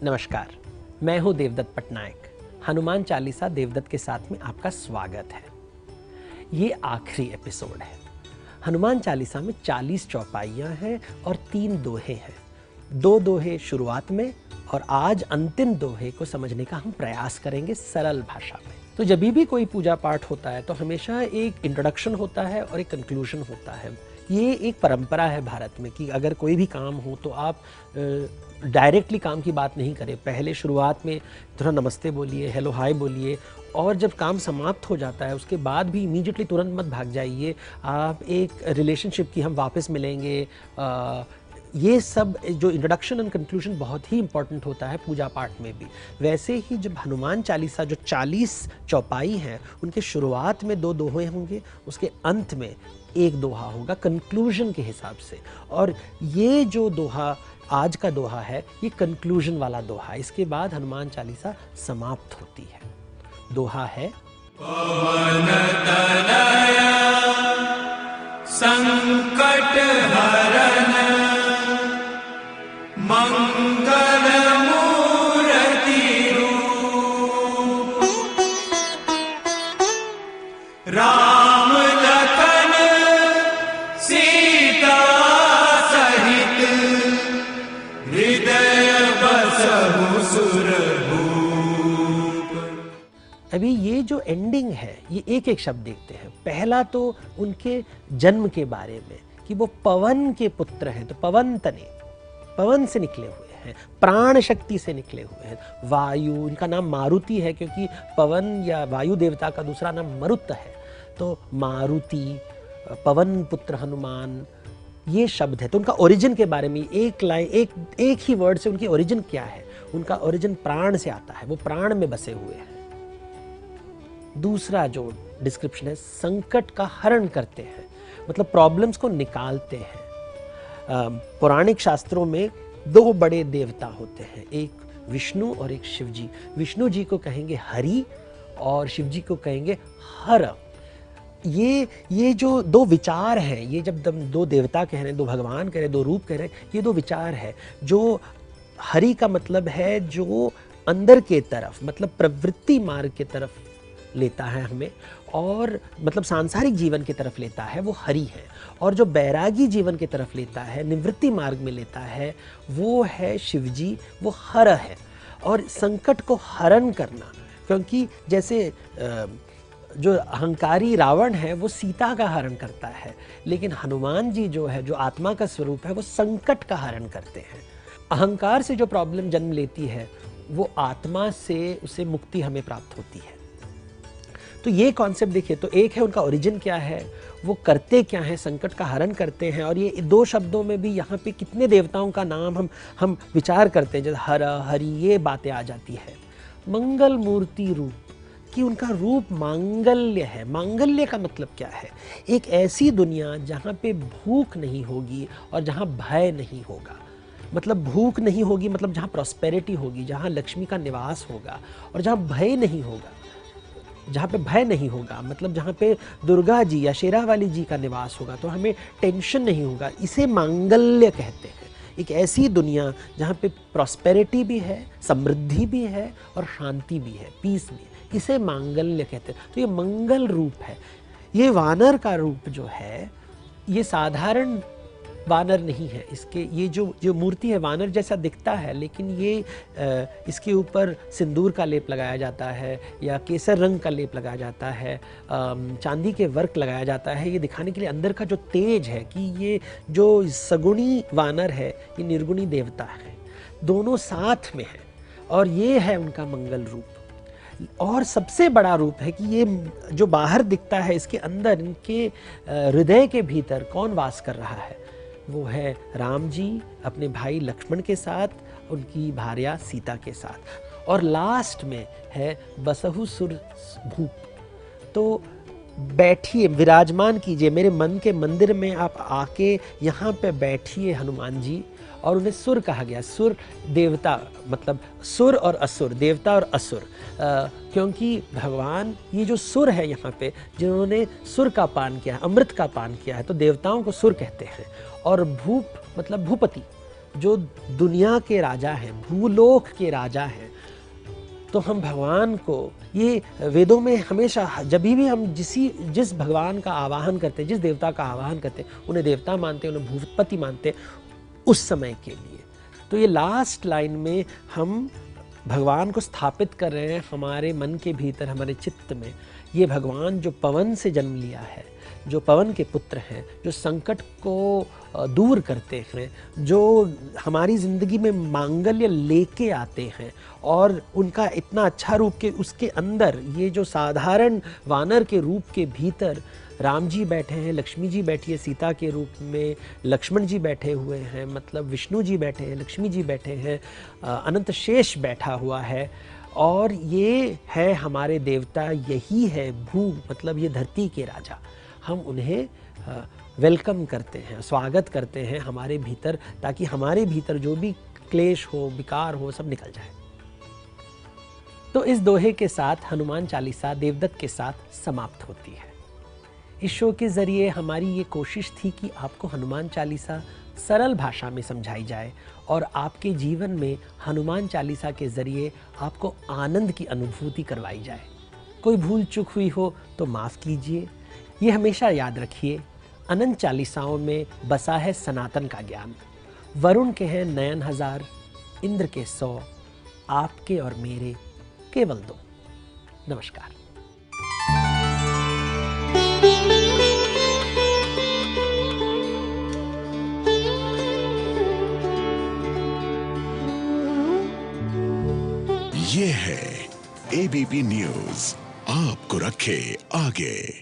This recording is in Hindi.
नमस्कार, मैं हूं देवदत्त पटनायक। हनुमान चालीसा देवदत्त के साथ में आपका स्वागत है। ये आखिरी एपिसोड है। हनुमान चालीसा में 40 चौपाइयां हैं और 3 दोहे हैं। 2 दोहे शुरुआत में और आज अंतिम दोहे को समझने का हम प्रयास करेंगे सरल भाषा में। तो जब भी कोई पूजा पाठ होता है तो हमेशा एक इंट्रोडक्शन होता है और एक कंक्लूजन होता है। ये एक परंपरा है भारत में कि अगर कोई भी काम हो तो आप डायरेक्टली काम की बात नहीं करें। पहले शुरुआत में थोड़ा नमस्ते बोलिए, हेलो हाय बोलिए, और जब काम समाप्त हो जाता है उसके बाद भी इमीडिएटली तुरंत मत भाग जाइए। आप एक रिलेशनशिप की हम वापस मिलेंगे, ये सब जो इंट्रोडक्शन एंड कंक्लूजन बहुत ही इंपॉर्टेंट होता है पूजा पाठ में भी। वैसे ही जब हनुमान चालीसा जो 40 चौपाई हैं उनके शुरुआत में 2 दोहे होंगे, उसके अंत में 1 दोहा होगा कंक्लूजन के हिसाब से। और ये जो दोहा आज का दोहा है ये कंक्लूजन वाला दोहा। इसके बाद हनुमान चालीसा समाप्त होती है। दोहा है पवन तनया संकट हरन मंगल मूर्ति रूप राम लखन सीता सहित हृदय बसहु सुरभूप। अभी ये जो एंडिंग है ये एक एक शब्द देखते हैं। पहला तो उनके जन्म के बारे में कि वो पवन के पुत्र हैं, तो पवन तने, पवन से निकले हुए हैं, प्राण शक्ति से निकले हुए हैं। वायु, इनका नाम मारुति है क्योंकि पवन या वायु देवता का दूसरा नाम मरुत है। तो मारुति, पवन पुत्र हनुमान, ये शब्द है। तो उनका ओरिजिन के बारे में एक लाइन, एक ही वर्ड से उनकी ओरिजिन क्या है। उनका ओरिजिन प्राण से आता है, वो प्राण में बसे हुए हैं। दूसरा जो डिस्क्रिप्शन है, संकट का हरण करते हैं, मतलब प्रॉब्लम्स को निकालते हैं। पौराणिक शास्त्रों में 2 बड़े देवता होते हैं, एक विष्णु और एक शिव जी। विष्णु जी को कहेंगे हरि और शिव जी को कहेंगे हर। ये जो 2 विचार हैं, ये जब 2 देवता कह रहे हैं, 2 भगवान कह रहे हैं, 2 रूप कह रहे हैं, ये 2 विचार है। जो हरि का मतलब है जो अंदर के तरफ, मतलब प्रवृत्ति मार्ग के तरफ लेता है हमें, और मतलब सांसारिक जीवन की तरफ लेता है, वो हरि है। और जो बैरागी जीवन की तरफ लेता है, निवृत्ति मार्ग में लेता है, वो है शिवजी, वो हर है। और संकट को हरण करना, क्योंकि जैसे जो अहंकारी रावण है वो सीता का हरण करता है, लेकिन हनुमान जी जो है, जो आत्मा का स्वरूप है, वो संकट का हरण करते हैं। अहंकार से जो प्रॉब्लम जन्म लेती है वो आत्मा से उसे मुक्ति हमें प्राप्त होती है। तो ये कॉन्सेप्ट देखिए, तो एक है उनका ओरिजिन क्या है, वो करते क्या हैं, संकट का हरण करते हैं। और ये 2 शब्दों में भी यहाँ पे कितने देवताओं का नाम हम विचार करते हैं, जैसे हर, हरि, ये बातें आ जाती है। मंगल मूर्ति रूप, कि उनका रूप मांगल्य है। मांगल्य का मतलब क्या है? एक ऐसी दुनिया जहाँ पे भूख नहीं होगी और जहाँ भय नहीं होगा। मतलब भूख नहीं होगी, मतलब जहाँ प्रॉस्पेरिटी होगी, जहाँ लक्ष्मी का निवास होगा, और जहाँ भय नहीं होगा, जहाँ पे भय नहीं होगा, मतलब जहाँ पे दुर्गा जी या शेरावाली जी का निवास होगा, तो हमें टेंशन नहीं होगा। इसे मांगल्य कहते हैं। एक ऐसी दुनिया जहाँ पे प्रॉस्पेरिटी भी है, समृद्धि भी है और शांति भी है, पीस भी है, इसे मांगल्य कहते हैं। तो ये मंगल रूप है। ये वानर का रूप जो है ये साधारण वानर नहीं है। इसके ये जो मूर्ति है वानर जैसा दिखता है, लेकिन ये इसके ऊपर सिंदूर का लेप लगाया जाता है या केसर रंग का लेप लगाया जाता है, चांदी के वर्क लगाया जाता है, ये दिखाने के लिए अंदर का जो तेज है कि ये जो सगुणी वानर है ये निर्गुणी देवता है, दोनों साथ में है। और ये है उनका मंगल रूप। और सबसे बड़ा रूप है कि ये जो बाहर दिखता है, इसके अंदर, इनके हृदय के भीतर कौन वास कर रहा है? वो है राम जी अपने भाई लक्ष्मण के साथ, उनकी भार्या सीता के साथ, और लास्ट में है बसहु सुर भूप। तो बैठिए, विराजमान कीजिए मेरे मन के मंदिर में, आप आके यहाँ पे बैठिए हनुमान जी। और उन्हें सुर कहा गया। सुर देवता, मतलब सुर और असुर, देवता और असुर, क्योंकि भगवान ये जो सुर है यहाँ पे, जिन्होंने सुर का पान किया है, अमृत का पान किया है, तो देवताओं को सुर कहते हैं। और भूप मतलब भूपति, जो दुनिया के राजा हैं, भूलोक के राजा हैं, तो हम भगवान को, ये वेदों में हमेशा जब भी हम जिस भगवान का आवाहन करते हैं, जिस देवता का आवाहन करते हैं, उन्हें देवता मानते हैं, उन्हें भूपति मानते हैं उस समय के लिए। तो ये लास्ट लाइन में हम भगवान को स्थापित कर रहे हैं हमारे मन के भीतर, हमारे चित्त में। ये भगवान जो पवन से जन्म लिया है, जो पवन के पुत्र हैं, जो संकट को दूर करते हैं, जो हमारी ज़िंदगी में मांगल्य लेके आते हैं, और उनका इतना अच्छा रूप के उसके अंदर ये जो साधारण वानर के रूप के भीतर राम जी बैठे हैं, लक्ष्मी जी बैठी है सीता के रूप में, लक्ष्मण जी बैठे हुए हैं, मतलब विष्णु जी बैठे हैं, लक्ष्मी जी बैठे हैं, अनंत शेष बैठा हुआ है, और ये है हमारे देवता, यही है भू, मतलब ये धरती के राजा। हम उन्हें वेलकम करते हैं, स्वागत करते हैं हमारे भीतर, ताकि हमारे भीतर जो भी क्लेश हो, विकार हो, सब निकल जाए। तो इस दोहे के साथ हनुमान चालीसा देवदत्त के साथ समाप्त होती है। इस शो के ज़रिए हमारी ये कोशिश थी कि आपको हनुमान चालीसा सरल भाषा में समझाई जाए और आपके जीवन में हनुमान चालीसा के ज़रिए आपको आनंद की अनुभूति करवाई जाए। कोई भूल चूक हुई हो तो माफ़ कीजिए। ये हमेशा याद रखिए, अनंत चालीसाओं में बसा है सनातन का ज्ञान। वरुण के हैं नयन 1000, इंद्र के 100, आपके और मेरे केवल 2। नमस्कार। ये है एबीपी न्यूज़, आपको रखे आगे।